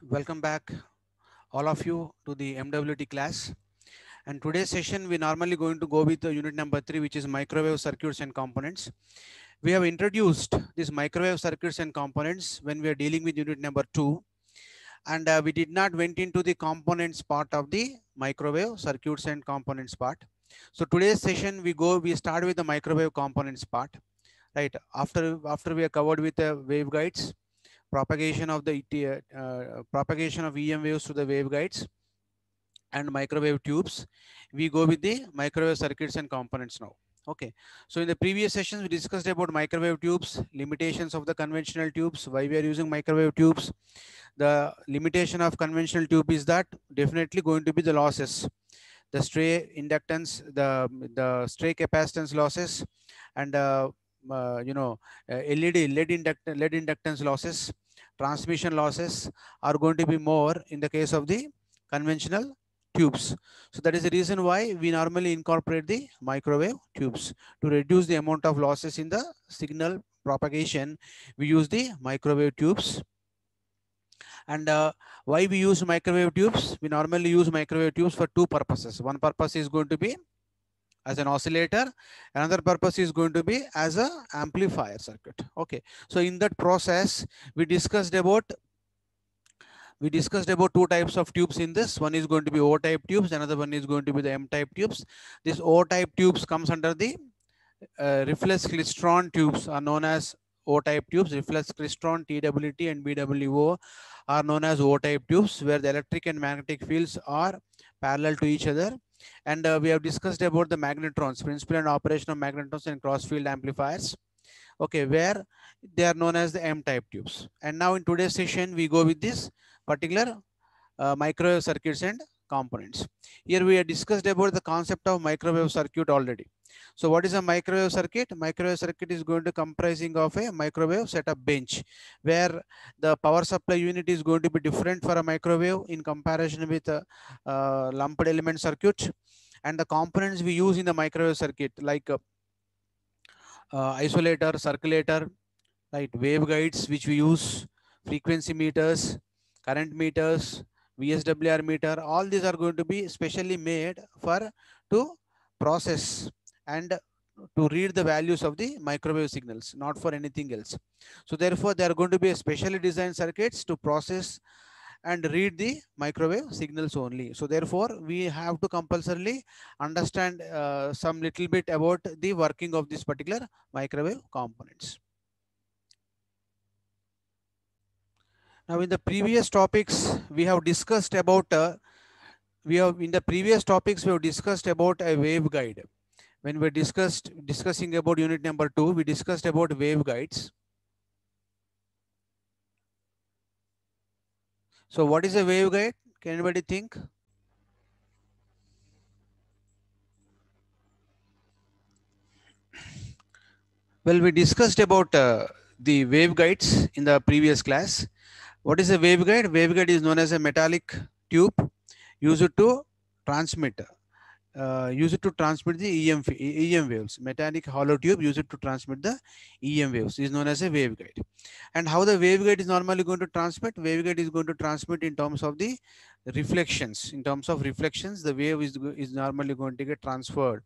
Welcome back, all of you, to the MWT class. And today's session, we normally going to go with the unit number 3, which is microwave circuits and components. We have introduced these microwave circuits and components when we are dealing with unit number 2, and we did not went into the components part of the microwave circuits and components part. So today's session, we start with the microwave components part, right? After we are covered with the waveguides, propagation of EM waves to the waveguides and microwave tubes, we go with the microwave circuits and components now. Okay, so in the previous sessions we discussed about microwave tubes, limitations of the conventional tubes, why we are using microwave tubes. The limitation of conventional tube is that definitely going to be the losses, the stray inductance, the stray capacitance losses, and lead inductance losses, transmission losses are going to be more in the case of the conventional tubes. So that is the reason why we normally incorporate the microwave tubes to reduce the amount of losses in the signal propagation. We use the microwave tubes. And why we use microwave tubes? We normally use microwave tubes for two purposes. One purpose is going to be as an oscillator. Another purpose is going to be as a amplifier circuit. Okay. So in that process, we discussed about two types of tubes in this. One is going to be O type tubes. Another one is going to be the M type tubes. This O type tubes comes under the reflex klystron tubes are known as O type tubes. Reflex klystron, TWT and BWO are known as O type tubes, where the electric and magnetic fields are parallel to each other. And we have discussed about the magnetrons, principle and operation of magnetrons and cross field amplifiers. Okay, where they are known as the M type tubes. And now in today's session, we go with this particular microwave circuits and components. Here we have discussed about the concept of microwave circuit already. So what is a microwave circuit? Microwave circuit is going to comprising of a microwave setup bench, where the power supply unit is going to be different for a microwave in comparison with a lumped element circuit. And the components we use in the microwave circuit, like isolator, circulator, right, waveguides which we use, frequency meters, current meters, VSWR meter, all these are going to be specially made for to process and to read the values of the microwave signals, not for anything else. So therefore, they are going to be specially designed circuits to process and read the microwave signals only. So therefore, we have to compulsorily understand some little bit about the working of this particular microwave components. Now, in the previous topics, we have discussed about we have discussed about a waveguide. When we discussing about unit number 2, we discussed about waveguides. So, what is a waveguide? Can anybody think? Well, we discussed about the waveguides in the previous class. What is a waveguide? Waveguide is known as a metallic tube used to transmit the EM waves. Metallic hollow tube used to transmit the EM waves is known as a waveguide. And how the waveguide is normally going to transmit? Waveguide is going to transmit in terms of the reflections. In terms of reflections, the wave is normally going to get transferred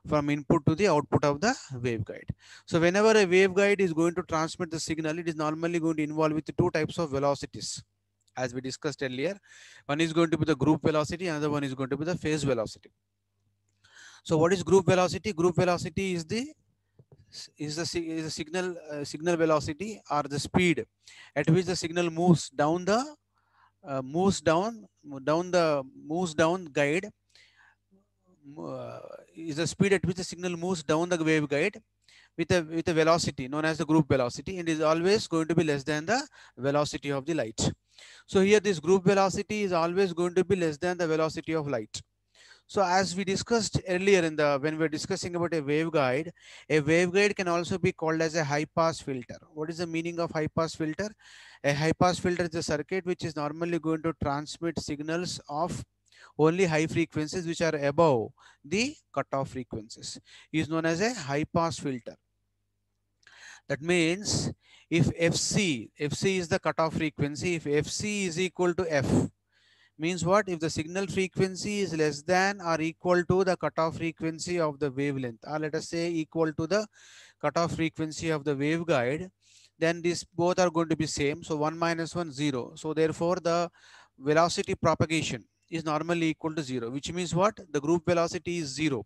from input to the output of the waveguide. So whenever a waveguide is going to transmit the signal, it is normally going to involve with two types of velocities, as we discussed earlier. One is going to be the group velocity, another one is going to be the phase velocity. So what is group velocity? Group velocity is the signal velocity, or the speed at which the signal moves down the moves down guide, uh, is the speed at which the signal moves down the waveguide with a velocity known as the group velocity, and is always going to be less than the velocity of the light. So here this group velocity is always going to be less than the velocity of light. So as we discussed earlier when we were discussing about a waveguide can also be called as a high pass filter. What is the meaning of high pass filter? A high pass filter is a circuit which is normally going to transmit signals of only high frequencies which are above the cutoff frequencies, is known as a high pass filter. That means if FC is the cutoff frequency, if FC is equal to F, means what? If the signal frequency is less than or equal to the cutoff frequency of the wavelength, or let us say equal to the cutoff frequency of the waveguide, then these both are going to be same. So 1 minus 1, 0. So therefore the velocity propagation is normally equal to 0, which means what? The group velocity is 0.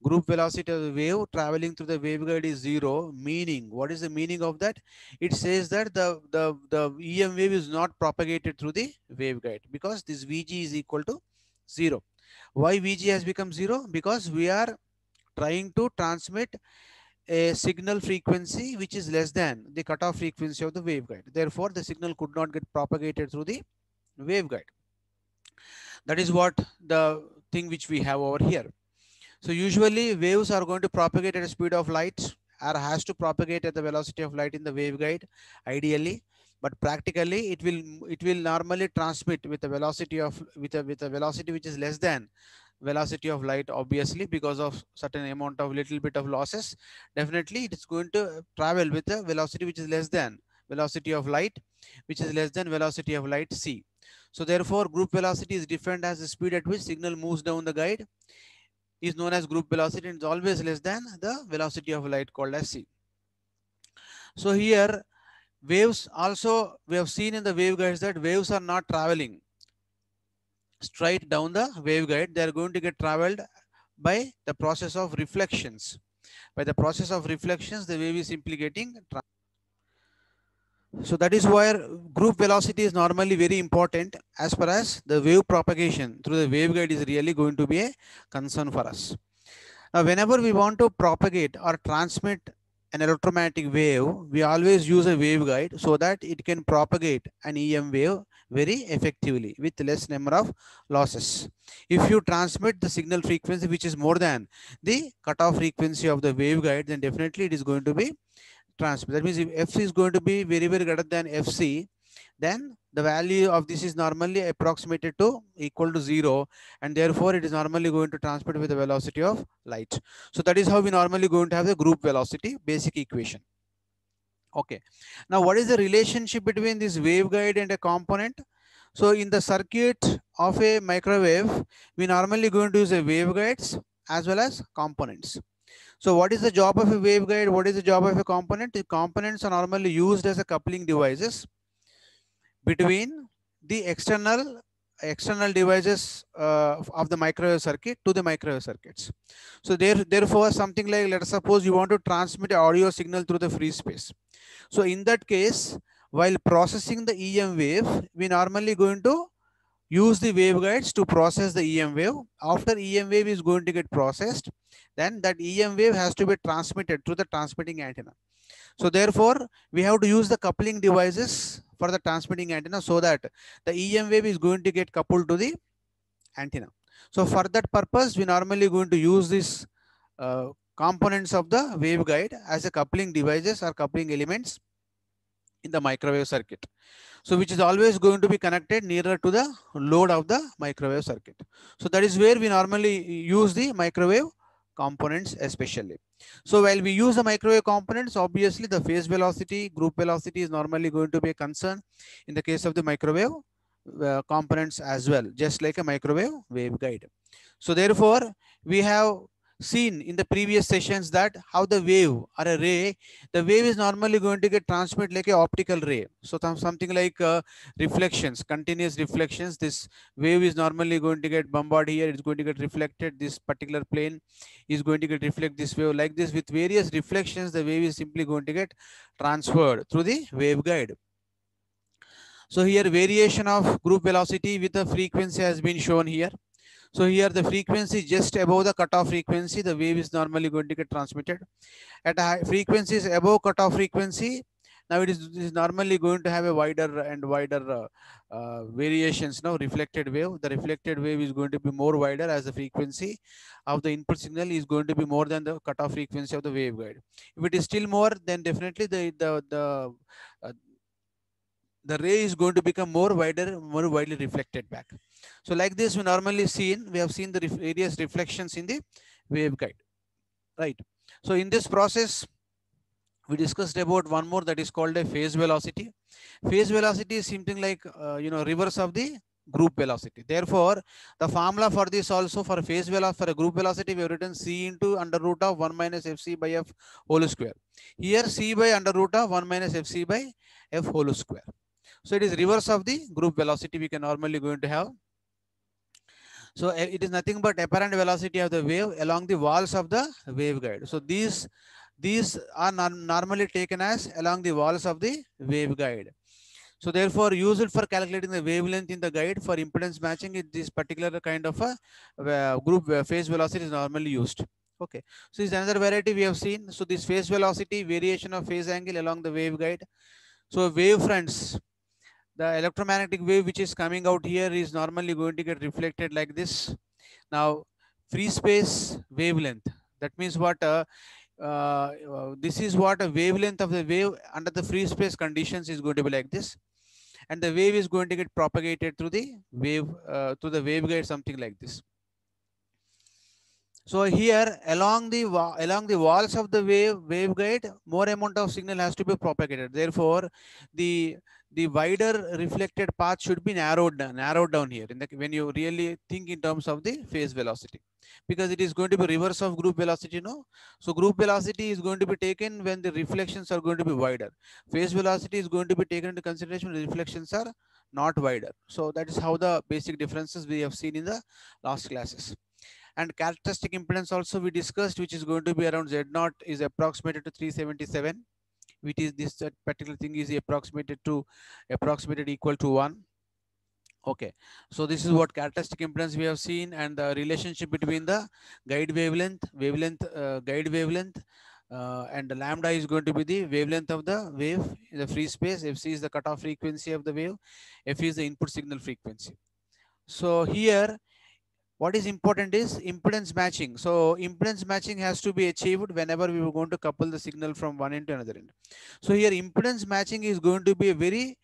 Group velocity of the wave traveling through the waveguide is 0, meaning, what is the meaning of that? It says that the EM wave is not propagated through the waveguide because this Vg is equal to 0. Why Vg has become 0? Because we are trying to transmit a signal frequency which is less than the cutoff frequency of the waveguide. Therefore, the signal could not get propagated through the waveguide. That is what the thing which we have over here. So usually waves are going to propagate at a speed of light, or has to propagate at the velocity of light in the waveguide ideally, but practically it will normally transmit with a velocity of with a velocity which is less than velocity of light, obviously because of certain amount of little bit of losses. Definitely it is going to travel with a velocity which is less than velocity of light, which is less than velocity of light c. So therefore group velocity is defined as the speed at which signal moves down the guide, is known as group velocity, and it's always less than the velocity of light called as c. So here waves also, we have seen in the waveguides that waves are not traveling straight down the waveguide. They are going to get traveled by the process of reflections. By the process of reflections, the wave is simply getting. So that is why group velocity is normally very important as far as the wave propagation through the waveguide is really going to be a concern for us. Now, whenever we want to propagate or transmit an electromagnetic wave, we always use a waveguide so that it can propagate an EM wave very effectively with less number of losses. If you transmit the signal frequency which is more than the cutoff frequency of the waveguide, then definitely it is going to be transmit. That means if F is going to be very, very greater than FC, then the value of this is normally approximated to equal to 0, and therefore it is normally going to transmit with the velocity of light. So that is how we normally going to have the group velocity basic equation. Okay. Now what is the relationship between this waveguide and a component? So in the circuit of a microwave, we normally going to use a waveguides as well as components. So what is the job of a waveguide? What is the job of a component? The components are normally used as a coupling devices between the external devices of the microwave circuit to the microwave circuits. So therefore something like, let us suppose you want to transmit audio signal through the free space. So in that case, while processing the EM wave, we normally going to use the waveguides to process the EM wave. After EM wave is going to get processed, then that EM wave has to be transmitted through the transmitting antenna. So therefore, we have to use the coupling devices for the transmitting antenna so that the EM wave is going to get coupled to the antenna. So for that purpose, we normally going to use these components of the waveguide as a coupling devices or coupling elements in the microwave circuit. So which is always going to be connected nearer to the load of the microwave circuit. So that is where we normally use the microwave components especially. So while we use the microwave components, obviously the phase velocity, group velocity is normally going to be a concern in the case of the microwave components as well, just like a microwave waveguide. So therefore, we have seen in the previous sessions that how the wave or a ray, the wave is normally going to get transmit like a optical ray. So something like reflections, continuous reflections. This wave is normally going to get bombarded here. It's going to get reflected. This particular plane is going to get reflect this wave like this with various reflections. The wave is simply going to get transferred through the waveguide. So here variation of group velocity with the frequency has been shown here. So here the frequency just above the cutoff frequency, the wave is normally going to get transmitted. At high frequencies above cutoff frequency, now it is normally going to have a wider and wider variations. Now reflected wave, the reflected wave is going to be more wider as the frequency of the input signal is going to be more than the cutoff frequency of the waveguide. If it is still more, then definitely the ray is going to become more wider, more widely reflected back. So like this, we have seen the various reflections in the waveguide, right? So in this process, We discussed about one more, that is called a phase velocity. Phase velocity is something like reverse of the group velocity. Therefore, the formula for this also, for phase velocity, for a group velocity, we have written c into under root of 1 minus fc by f whole square. Here c by under root of 1 minus fc by f whole square. So it is reverse of the group velocity we can normally going to have. So it is nothing but apparent velocity of the wave along the walls of the waveguide. So these are normally taken as along the walls of the waveguide. So therefore, used for calculating the wavelength in the guide for impedance matching, this particular kind of a group phase velocity is normally used. Okay. So this is another variety we have seen. So this phase velocity, variation of phase angle along the waveguide. So wave fronts, the electromagnetic wave which is coming out here is normally going to get reflected like this. Now, free space wavelength. That means what? This is what a wavelength of the wave under the free space conditions is going to be like this, and the wave is going to get propagated through the waveguide, something like this. So here along the walls of the waveguide, more amount of signal has to be propagated. Therefore, the wider reflected path should be narrowed down here in the, when you really think in terms of the phase velocity, because it is going to be reverse of group velocity. No, so group velocity is going to be taken when the reflections are going to be wider. Phase velocity is going to be taken into consideration when the reflections are not wider. So that is how the basic differences we have seen in the last classes. And characteristic impedance also we discussed, which is going to be around Z0 is approximated to 377, which is this particular thing is approximated equal to 1. Okay, so this is what characteristic impedance we have seen, and the relationship between the guide guide wavelength, and the lambda is going to be the wavelength of the wave in the free space. Fc is the cutoff frequency of the wave. F is the input signal frequency. So here, what is important is impedance matching. So impedance matching has to be achieved whenever we were going to couple the signal from one end to another end. So here impedance matching is going to be a very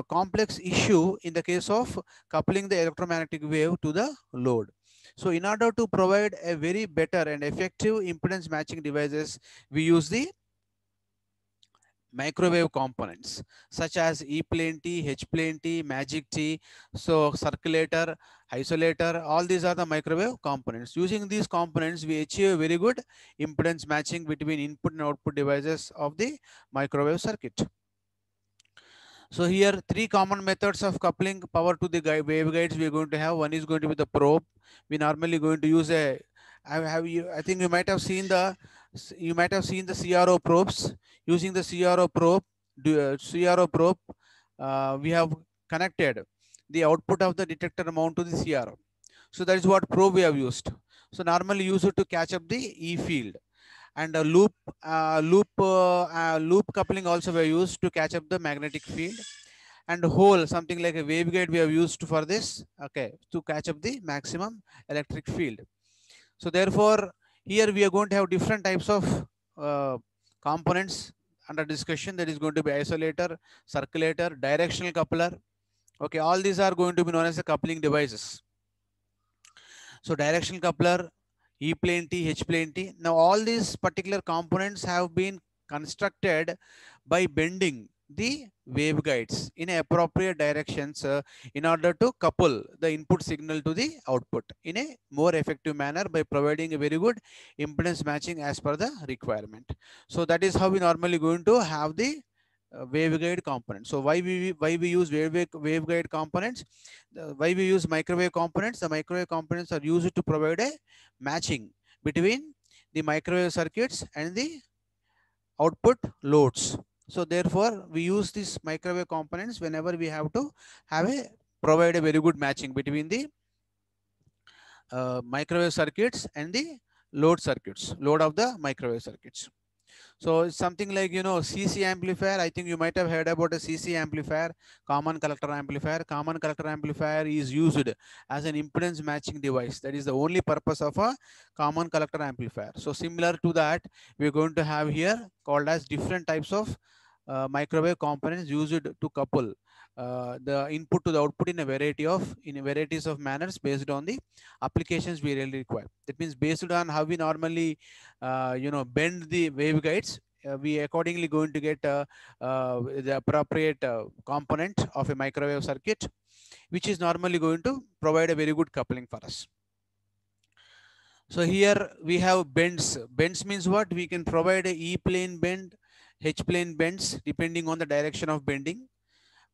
complex issue in the case of coupling the electromagnetic wave to the load. So in order to provide a very better and effective impedance matching devices, we use the microwave components such as E-plane T, H-plane T, magic T, so circulator, isolator, all these are the microwave components. Using these components, we achieve very good impedance matching between input and output devices of the microwave circuit. So here, three common methods of coupling power to the waveguides we are going to have. One is going to be the probe. We normally going to use I think you might have seen the CRO probes. Using the CRO probe, we have connected the output of the detector mount to the CRO. So that is what probe we have used. So normally use it to catch up the E field, and a loop coupling also were used to catch up the magnetic field, and hole, something like a waveguide, we have used for this, okay, to catch up the maximum electric field. So therefore, here we are going to have different types of components under discussion. That is going to be isolator, circulator, directional coupler. Okay, all these are going to be known as the coupling devices. So directional coupler, E-plane T, H-plane T. Now all these particular components have been constructed by bending the waveguides in appropriate directions in order to couple the input signal to the output in a more effective manner by providing a very good impedance matching as per the requirement. So that is how we normally going to have the waveguide components. So why we use waveguide components? Why we use microwave components? The microwave components are used to provide a matching between the microwave circuits and the output loads. So therefore, we use these microwave components whenever we have to provide a very good matching between the microwave circuits and the load of the microwave circuits. So it's something like, CC amplifier. I think you might have heard about a CC amplifier, common collector amplifier. Common collector amplifier is used as an impedance matching device. That is the only purpose of a common collector amplifier. So similar to that, we're going to have here called as different types of microwave components used to couple the input to the output in a varieties of manners based on the applications we really require. That means based on how we normally bend the waveguides, we accordingly going to get the appropriate component of a microwave circuit, which is normally going to provide a very good coupling for us. So here we have bends. Bends means what? We can provide a E plane bend, H plane bends depending on the direction of bending.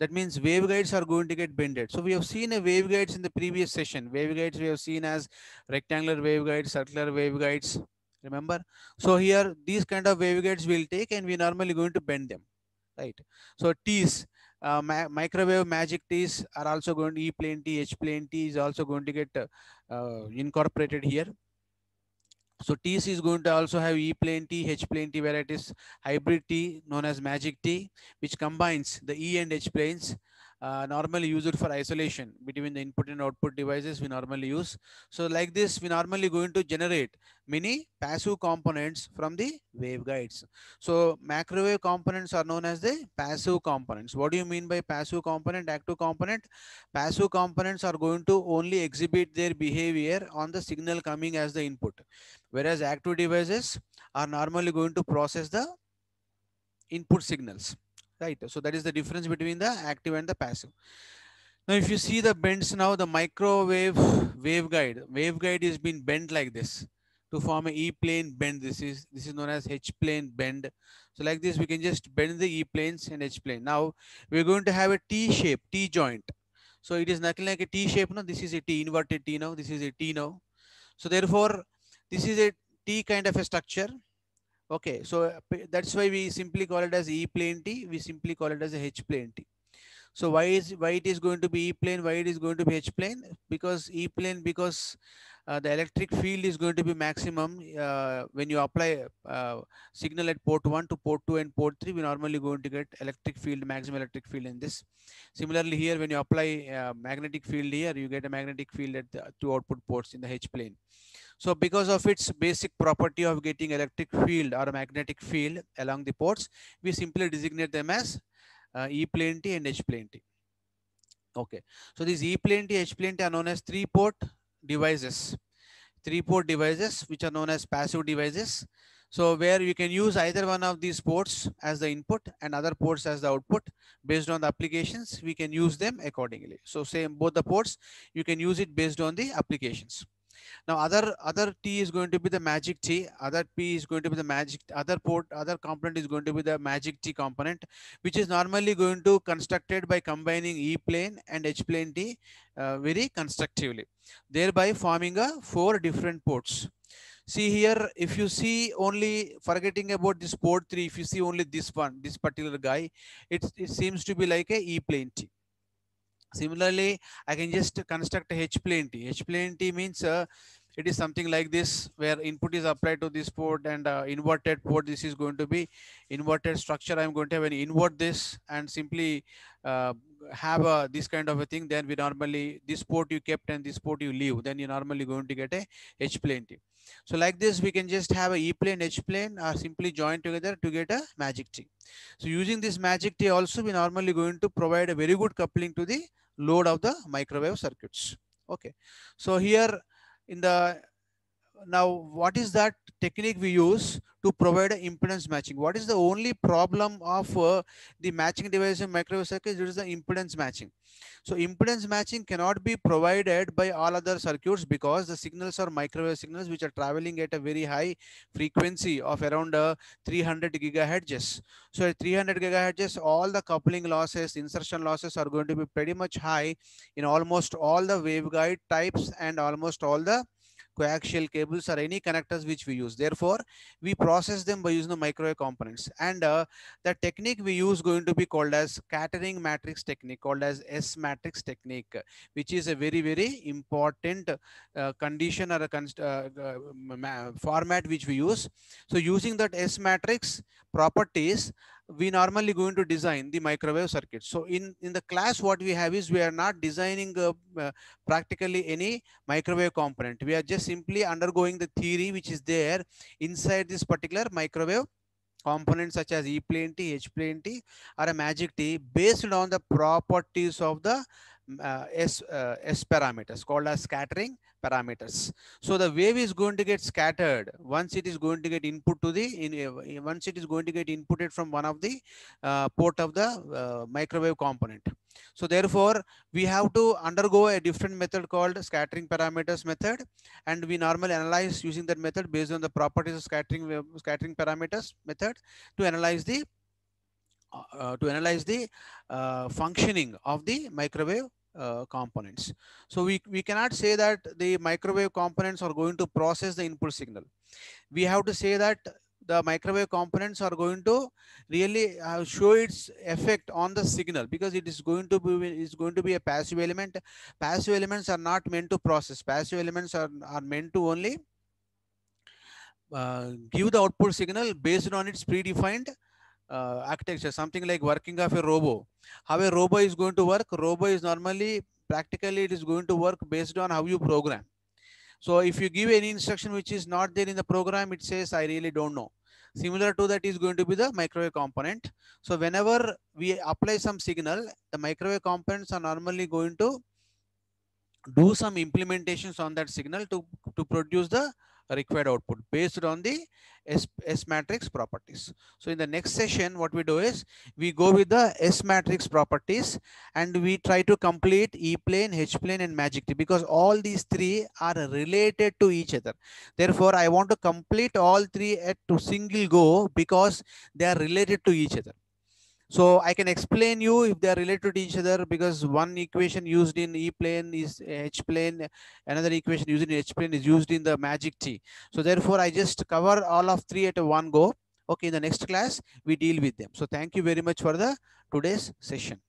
That means waveguides are going to get bended. So we have seen a waveguides in the previous session. Waveguides we have seen as rectangular waveguides, circular waveguides. Remember? So here these kind of waveguides we'll take and we normally going to bend them, right? So T's, microwave magic T's are also going to E plane T, H plane T is also going to get incorporated here. So TC is going to also have E plane T, H plane T varieties, hybrid T known as magic T, which combines the E and H planes, normally used for isolation between the input and output devices we normally use. So like this, we normally going to generate many passive components from the waveguides. So microwave components are known as the passive components. What do you mean by passive component, active component? Passive components are going to only exhibit their behavior on the signal coming as the input, whereas active devices are normally going to process the input signals, right? So that is the difference between the active and the passive. Now if you see the bends, now the microwave waveguide is being bent like this to form a E plane bend. This is known as H plane bend. So like this we can just bend the E planes and H plane. Now we're going to have a T shape, T joint. So it is nothing like a T shape. No, this is a T, inverted T now. This is a T now. So therefore this is a T kind of a structure. Okay, so that's why we simply call it as E plane T. We simply call it as a H plane T. So why it is going to be E plane? Why it is going to be H plane? Because E plane, because the electric field is going to be maximum when you apply signal at port 1 to port 2 and port 3. We normally going to get electric field, maximum electric field in this. Similarly here, when you apply magnetic field here, you get a magnetic field at the two output ports in the H plane. So because of its basic property of getting electric field or magnetic field along the ports, we simply designate them as E plane T and H plane T. Okay, so these E plane T, H plane T are known as three-port devices. Three-port devices, which are known as passive devices. So where you can use either one of these ports as the input and other ports as the output. Based on the applications, we can use them accordingly. So same both the ports, you can use it based on the applications. Now other T is going to be the magic T, other P is going to be the magic, other component is going to be the magic T component, which is normally going to constructed by combining E plane and H plane T very constructively, thereby forming a 4 different ports. See here, if you see only forgetting about this port 3, if you see only this one, this particular guy, it seems to be like a E plane T. Similarly, I can just construct a H plane T. H plane T means it is something like this, where input is applied to this port and inverted port. This is going to be inverted structure. I'm going to have an invert this and simply uh, have this kind of a thing. Then we normally, this port you kept and this port you leave. Then you normally going to get a H plane T. So like this, we can just have a E plane, H plane are simply joined together to get a magic T. So using this magic T also, we normally going to provide a very good coupling to the load of the microwave circuits. Okay, so here in the, now what is that technique we use to provide impedance matching? What is the only problem of the matching device in microwave circuits? It is the impedance matching. So impedance matching cannot be provided by all other circuits because the signals are microwave signals which are traveling at a very high frequency of around 300 gigahertz. So at 300 gigahertz, all the coupling losses, insertion losses are going to be pretty much high in almost all the waveguide types and almost all the coaxial cables or any connectors which we use. Therefore, we process them by using the microwave components. And the technique we use going to be called as scattering matrix technique, called as S matrix technique, which is a very, very important condition or a format which we use. So using that S matrix properties, we normally going to design the microwave circuit. So in the class, what we have is we are not designing practically any microwave component. We are just simply undergoing the theory which is there inside this particular microwave components such as E plane T, H plane T, or a magic T based on the properties of the S parameters called as scattering parameters. So the wave is going to get scattered once it is going to get input to the once it is going to get inputted from one of the port of the microwave component. So therefore we have to undergo a different method called scattering parameters method, and we normally analyze using that method based on the properties of scattering parameters method to analyze the functioning of the microwave components. So we cannot say that the microwave components are going to process the input signal. We have to say that the microwave components are going to really show its effect on the signal, because it is going to be a passive element. Passive elements are not meant to process. Passive elements are meant to only give the output signal based on its predefined architecture, something like working of a robo. How a robo is going to work? Robo is normally, practically, it is going to work based on how you program. So if you give any instruction which is not there in the program, it says, I really don't know. Similar to that is going to be the microwave component. So whenever we apply some signal, the microwave components are normally going to do some implementations on that signal to produce the required output based on the S matrix properties. So in the next session, what we do is we go with the S matrix properties and we try to complete E plane, H plane, and magic T, because all these three are related to each other. Therefore, I want to complete all three at to single go because they are related to each other. So I can explain you if they are related to each other, because one equation used in E plane is H plane, another equation used in H plane is used in the magic T. So therefore I just cover all of three at one go. Okay, in the next class we deal with them. So thank you very much for the today's session.